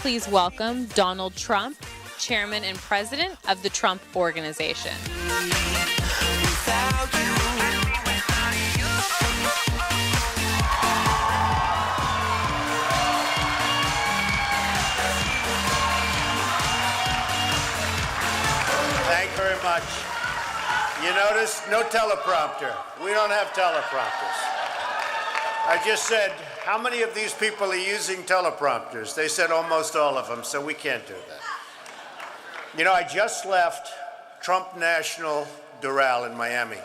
please welcome Donald Trump, Chairman and President of the Trump Organization. Thank you very much. You notice, no teleprompter. We don't have teleprompters. I just said, how many of these people are using teleprompters? They said almost all of them, so we can't do that. You know, I just left Trump National Doral in Miami,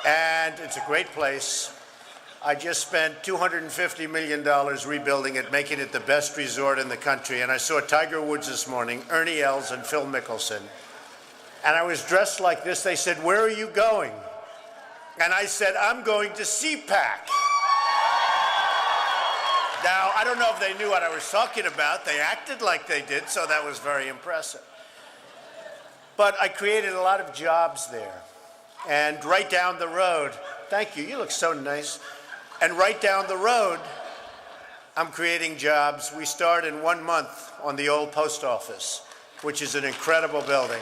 and it's a great place. I just spent $250 million rebuilding it, making it the best resort in the country, and I saw Tiger Woods this morning, Ernie Els, and Phil Mickelson. And I was dressed like this. They said, "Where are you going?" And I said, "I'm going to CPAC." Now, I don't know if they knew what I was talking about. They acted like they did, so that was very impressive. But I created a lot of jobs there. And right down the road, thank you, you look so nice. And right down the road, I'm creating jobs. We start in 1 month on the old post office, which is an incredible building.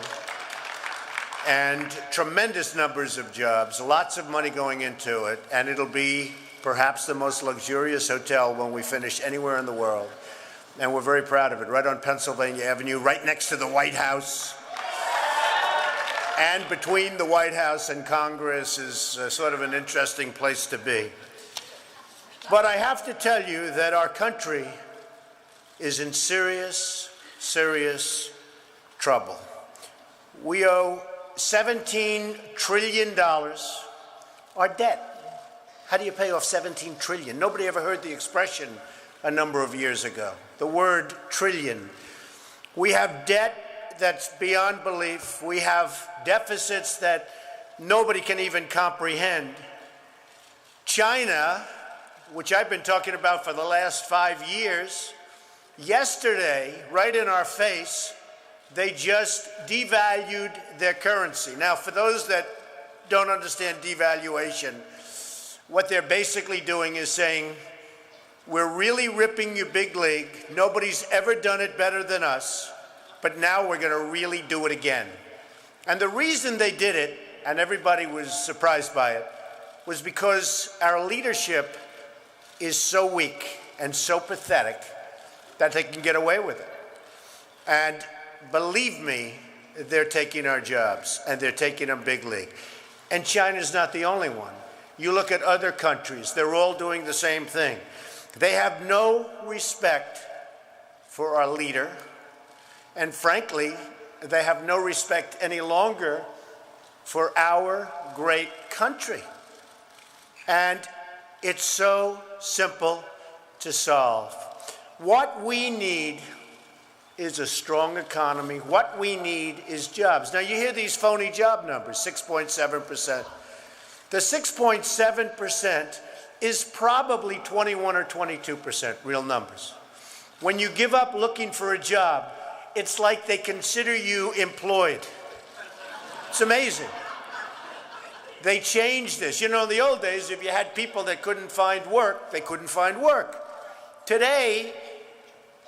And tremendous numbers of jobs, lots of money going into it, and it'll be perhaps the most luxurious hotel when we finish anywhere in the world. And we're very proud of it, right on Pennsylvania Avenue, right next to the White House. And between the White House and Congress is sort of an interesting place to be. But I have to tell you that our country is in serious, serious trouble. We owe $17 trillion our debt. How do you pay off $17 trillion? Nobody ever heard the expression a number of years ago, the word trillion. We have debt that's beyond belief. We have deficits that nobody can even comprehend. China, which I've been talking about for the last 5 years, yesterday, right in our face, they just devalued their currency. Now, for those that don't understand devaluation, what they're basically doing is saying, we're really ripping you big league. Nobody's ever done it better than us, but now we're going to really do it again. And the reason they did it, and everybody was surprised by it, was because our leadership is so weak and so pathetic that they can get away with it. And believe me, they're taking our jobs, and they're taking them big league. And China's not the only one. You look at other countries, they're all doing the same thing. They have no respect for our leader, and frankly, they have no respect any longer for our great country. And it's so simple to solve. What we need is a strong economy. What we need is jobs. Now, you hear these phony job numbers, 6.7%. The 6.7% is probably 21 or 22% real numbers. When you give up looking for a job, it's like they consider you employed. It's amazing. They changed this. You know, in the old days, if you had people that couldn't find work, they couldn't find work. Today,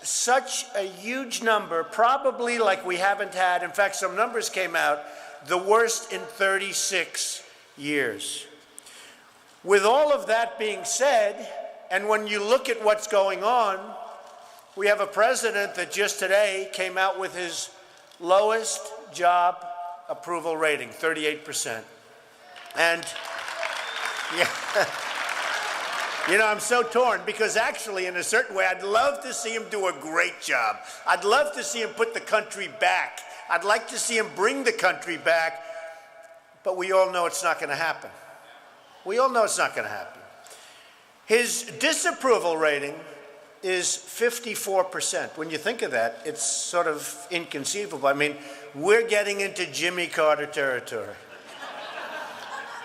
such a huge number, probably like we haven't had, in fact, some numbers came out, the worst in 36 years. With all of that being said, and when you look at what's going on, we have a president that just today came out with his lowest job approval rating, 38%. And yeah, you know, I'm so torn because actually, in a certain way, I'd love to see him do a great job. I'd love to see him put the country back. I'd like to see him bring the country back, but we all know it's not going to happen. We all know it's not going to happen. His disapproval rating is 54%. When you think of that, it's sort of inconceivable. I mean, we're getting into Jimmy Carter territory.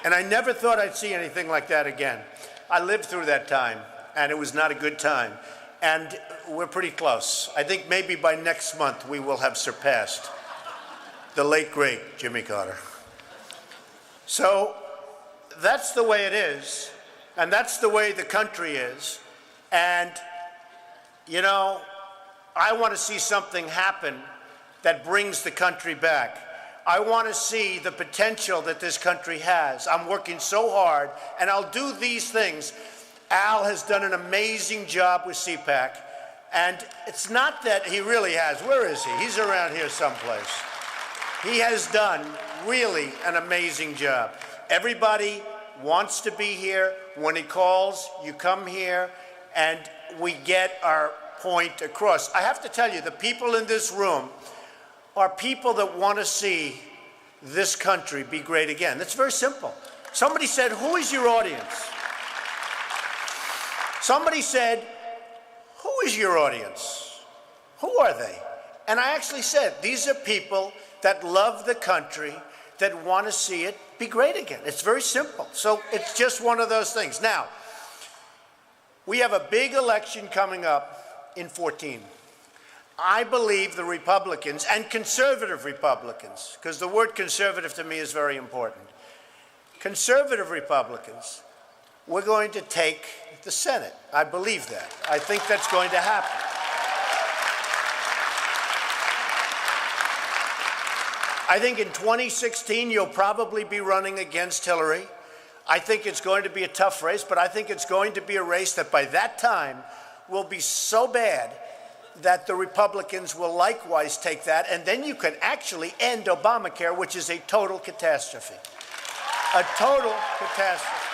And I never thought I'd see anything like that again. I lived through that time, and it was not a good time. And we're pretty close. I think maybe by next month we will have surpassed the late, great Jimmy Carter. So that's the way it is, and that's the way the country is. And, you know, I want to see something happen that brings the country back. I want to see the potential that this country has. I'm working so hard, and I'll do these things. Al has done an amazing job with CPAC, and it's not that he really has. Where is he? He's around here someplace. He has done really an amazing job. Everybody wants to be here. When he calls, you come here, and we get our point across. I have to tell you, the people in this room are people that want to see this country be great again. That's very simple. Somebody said, who is your audience? Somebody said, who is your audience? Who are they? And I actually said, these are people that love the country, that want to see it be great again. It's very simple. So it's just one of those things. Now, we have a big election coming up in 2014. I believe the Republicans, and conservative Republicans, because the word conservative to me is very important, conservative Republicans, we're going to take the Senate. I believe that. I think that's going to happen. I think in 2016, you'll probably be running against Hillary. I think it's going to be a tough race, but I think it's going to be a race that by that time will be so bad that the Republicans will likewise take that, and then you can actually end Obamacare, which is a total catastrophe. A total catastrophe.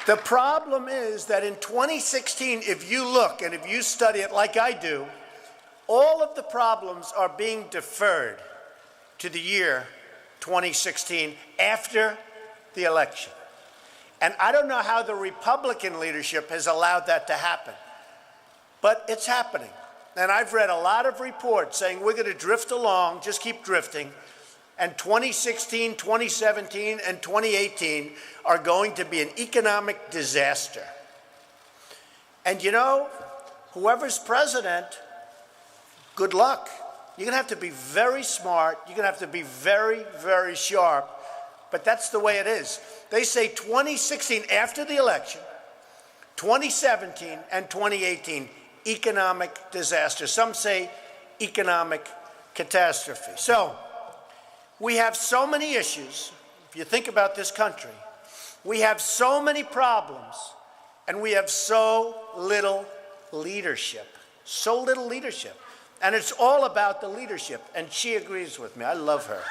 The problem is that in 2016, if you look and if you study it like I do, all of the problems are being deferred to the year 2016 after the election. And I don't know how the Republican leadership has allowed that to happen, but it's happening. And I've read a lot of reports saying we're going to drift along, just keep drifting, and 2016, 2017, and 2018 are going to be an economic disaster. And you know, whoever's president, good luck. You're going to have to be very smart. You're going to have to be very, very sharp. But that's the way it is. They say 2016, after the election, 2017 and 2018, economic disaster. Some say economic catastrophe. So we have so many issues. If you think about this country, we have so many problems, and we have so little leadership. So little leadership. And it's all about the leadership. And she agrees with me. I love her.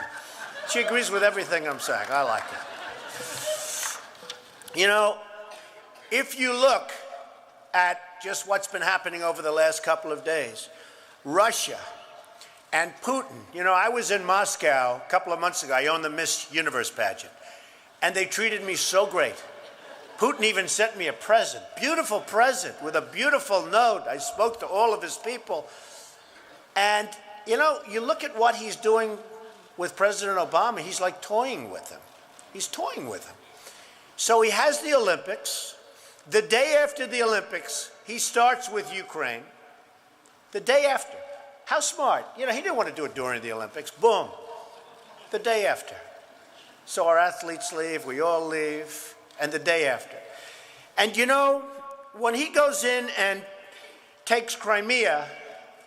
She agrees with everything I'm saying. I like it. You know, if you look at just what's been happening over the last couple of days, Russia and Putin. You know, I was in Moscow a couple of months ago. I owned the Miss Universe pageant. And they treated me so great. Putin even sent me a present, beautiful present with a beautiful note. I spoke to all of his people. And, you know, you look at what he's doing with President Obama, he's like toying with him. He's toying with him. So he has the Olympics. The day after the Olympics, he starts with Ukraine. The day after. How smart. You know, he didn't want to do it during the Olympics. Boom. The day after. So our athletes leave, we all leave, and the day after. And, you know, when he goes in and takes Crimea,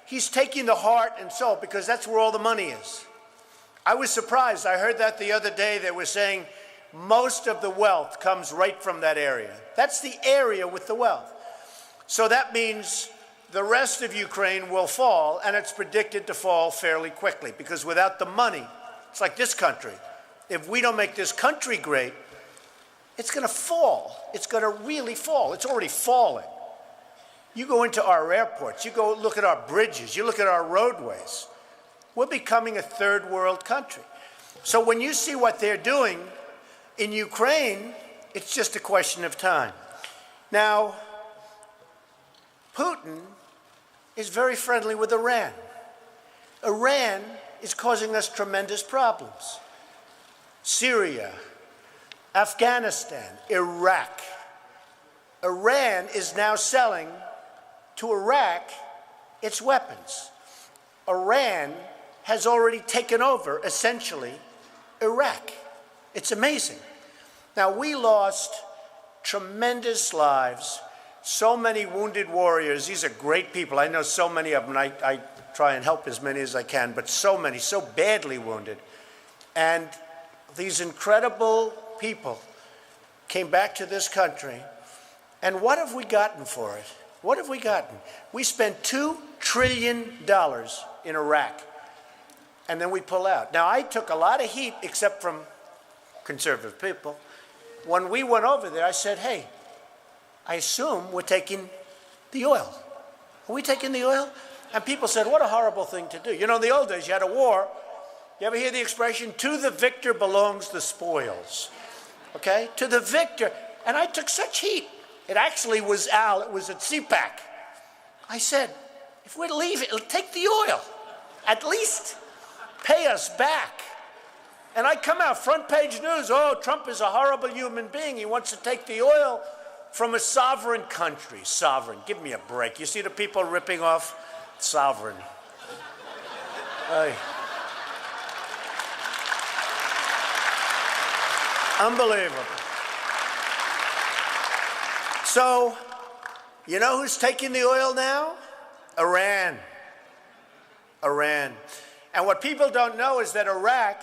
he's taking the heart and soul, because that's where all the money is. I was surprised. I heard that the other day. They were saying most of the wealth comes right from that area. That's the area with the wealth. So that means the rest of Ukraine will fall, and it's predicted to fall fairly quickly, because without the money, it's like this country. If we don't make this country great, it's going to fall. It's going to really fall. It's already falling. You go into our airports, you go look at our bridges, you look at our roadways. We're becoming a third world country. So when you see what they're doing in Ukraine, it's just a question of time. Now, Putin is very friendly with Iran. Iran is causing us tremendous problems. Syria, Afghanistan, Iraq. Iran is now selling to Iraq its weapons. Iran has already taken over, essentially, Iraq. It's amazing. Now, we lost tremendous lives so many wounded warriors. These are great people. I know so many of them. I try and help as many as I can, but so many, so badly wounded. And these incredible people came back to this country. And what have we gotten for it? What have we gotten? We spent $2 trillion in Iraq, and then we pull out. Now, I took a lot of heat, except from conservative people. When we went over there, I said, hey, I assume we're taking the oil. Are we taking the oil? And people said, what a horrible thing to do. You know, in the old days, you had a war. You ever hear the expression, to the victor belongs the spoils? Okay? To the victor. And I took such heat. It actually was Al. It was at CPAC. I said, if we're leaving, take the oil. At least pay us back. And I come out, front page news, oh, Trump is a horrible human being. He wants to take the oil from a sovereign country. Sovereign. Give me a break. You see the people ripping off sovereign. Hey. Unbelievable. So, you know who's taking the oil now? Iran. Iran. And what people don't know is that Iraq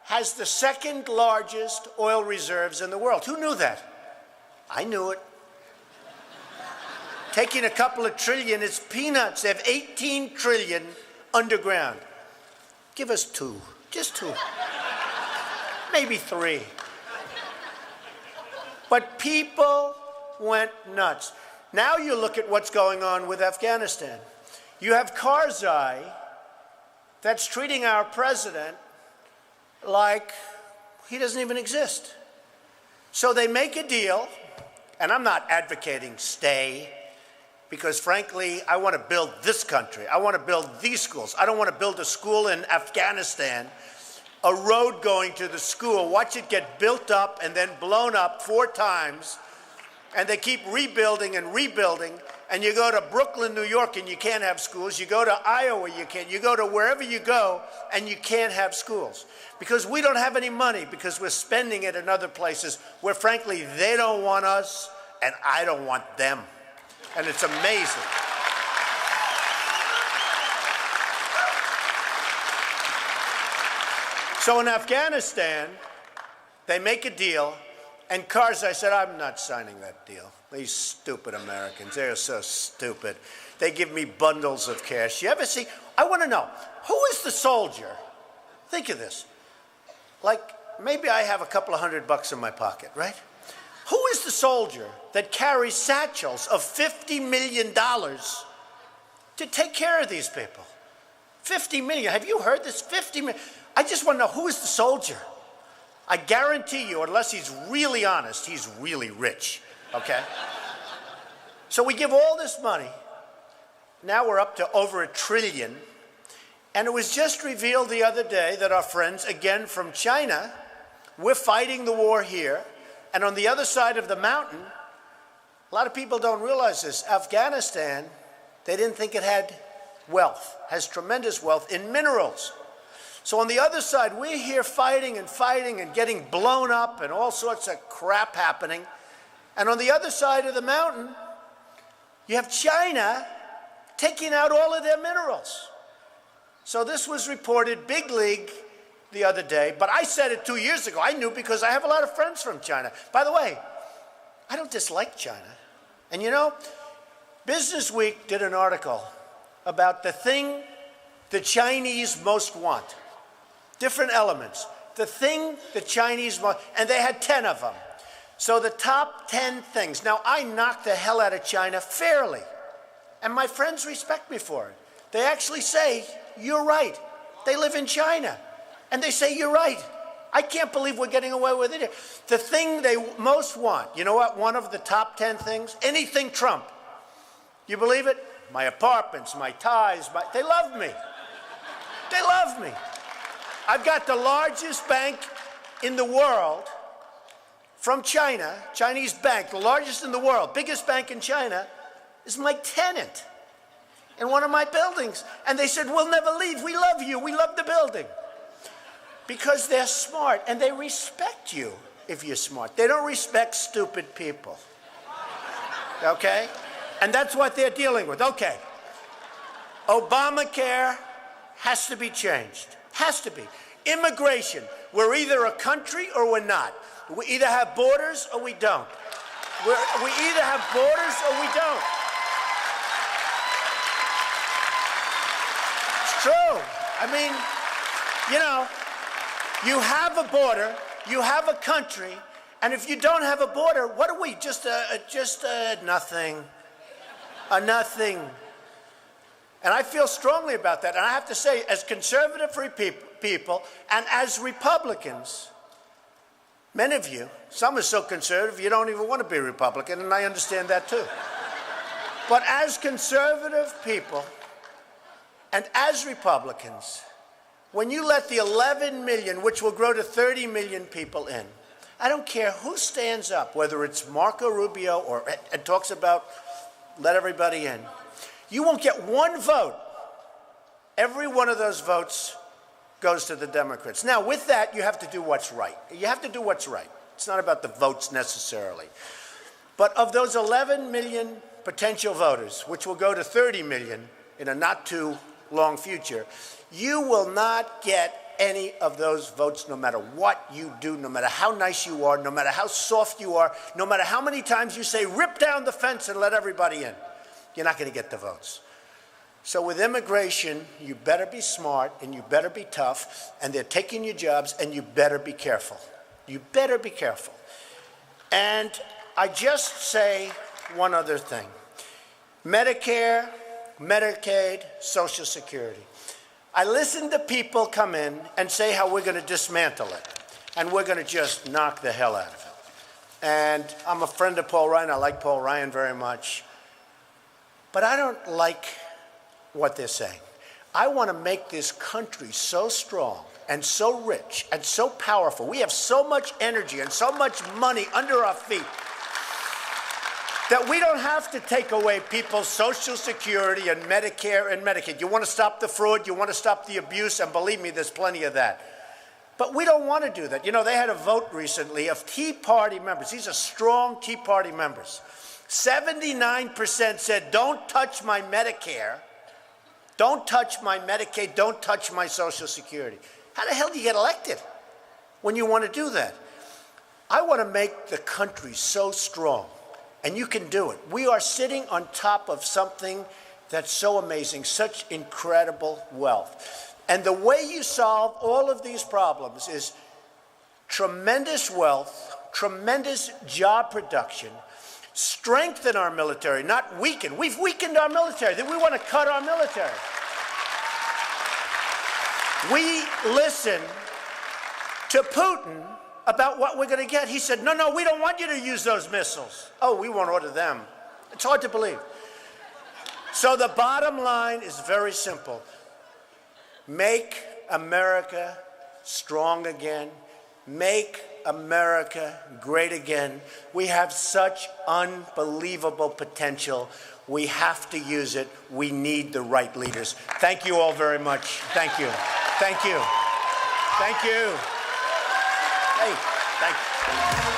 has the second largest oil reserves in the world. Who knew that? I knew it. Taking a couple of trillion is peanuts. They have 18 trillion underground. Give us 2, just 2, maybe 3. But people went nuts. Now you look at what's going on with Afghanistan. You have Karzai that's treating our president like he doesn't even exist. So they make a deal, and I'm not advocating stay, because frankly, I want to build this country. I want to build these schools. I don't want to build a school in Afghanistan, a road going to the school, watch it get built up and then blown up 4 times, and they keep rebuilding and rebuilding, and you go to Brooklyn, New York, and you can't have schools. You go to Iowa, you can't. You go to wherever you go, and you can't have schools. Because we don't have any money, because we're spending it in other places where, frankly, they don't want us, and I don't want them. And it's amazing. So in Afghanistan, they make a deal, and Karzai said, I'm not signing that deal. These stupid Americans, they're so stupid. They give me bundles of cash. You ever see, I want to know, who is the soldier? Think of this. Like, maybe I have a couple of $100 in my pocket, right? Who is the soldier that carries satchels of $50 million to take care of these people? 50 million. Have you heard this? 50 million. I just want to know, who is the soldier? I guarantee you, unless he's really honest, he's really rich, okay? So we give all this money. Now we're up to over $1 trillion. And it was just revealed the other day that our friends, again from China, we're fighting the war here. And on the other side of the mountain, a lot of people don't realize this, Afghanistan, they didn't think it had wealth, has tremendous wealth in minerals. So on the other side, we're here fighting and getting blown up and all sorts of crap happening. And on the other side of the mountain, you have China taking out all of their minerals. So this was reported big league the other day, but I said it 2 years ago. I knew because I have a lot of friends from China. By the way, I don't dislike China. And you know, Business Week did an article about the thing the Chinese most want. Different elements. The thing the Chinese want, and they had 10 of them. So the top 10 things. Now, I knocked the hell out of China fairly, and my friends respect me for it. They actually say, you're right. They live in China. And they say, you're right. I can't believe we're getting away with it here. The thing they most want, you know what? One of the top 10 things? Anything Trump. You believe it? My apartments, my ties, they love me. They love me. I've got the largest bank in the world from China, Chinese bank, the largest in the world, biggest bank in China, is my tenant in one of my buildings. And they said, we'll never leave. We love you. We love the building. Because they're smart, and they respect you if you're smart. They don't respect stupid people. Okay? And that's what they're dealing with. Okay. Obamacare has to be changed. Has to be. Immigration. We're either a country or we're not. We either have borders or we don't. We either have borders or we don't. It's true. I mean, you know, you have a border, you have a country, and if you don't have a border, what are we? Just nothing. A nothing. And I feel strongly about that. And I have to say, as conservative people and as Republicans, many of you, some are so conservative you don't even want to be Republican, and I understand that too. But as conservative people and as Republicans, when you let the 11 million, which will grow to 30 million people in, I don't care who stands up, whether it's Marco Rubio or and talks about let everybody in, you won't get one vote. Every one of those votes goes to the Democrats. Now, with that, you have to do what's right. You have to do what's right. It's not about the votes necessarily. But of those 11 million potential voters, which will go to 30 million in a not too long future, you will not get any of those votes no matter what you do, no matter how nice you are, no matter how soft you are, no matter how many times you say, rip down the fence and let everybody in. You're not going to get the votes. So with immigration, you better be smart and you better be tough, and they're taking your jobs, and you better be careful. You better be careful. And I just say one other thing. Medicare, Medicaid, Social Security. I listen to people come in and say how we're going to dismantle it, and we're going to just knock the hell out of it. And I'm a friend of Paul Ryan. I like Paul Ryan very much. But I don't like what they're saying. I want to make this country so strong and so rich and so powerful. We have so much energy and so much money under our feet that we don't have to take away people's Social Security and Medicare and Medicaid. You want to stop the fraud, you want to stop the abuse, and believe me, there's plenty of that. But we don't want to do that. You know, they had a vote recently of Tea Party members. These are strong Tea Party members. 79% said, don't touch my Medicare, don't touch my Medicaid, don't touch my Social Security. How the hell do you get elected when you want to do that? I want to make the country so strong, and you can do it. We are sitting on top of something that's so amazing, such incredible wealth. And the way you solve all of these problems is tremendous wealth, tremendous job production, strengthen our military, not weaken. We've weakened our military. We want to cut our military. We listen to Putin about what we're going to get. He said, no, we don't want you to use those missiles. Oh, we won't order them. It's hard to believe. So the bottom line is very simple. Make America strong again. Make America great again. We have such unbelievable potential. We have to use it. We need the right leaders. Thank you all very much. Thank you. Thank you. Thank you. Hey, thank you.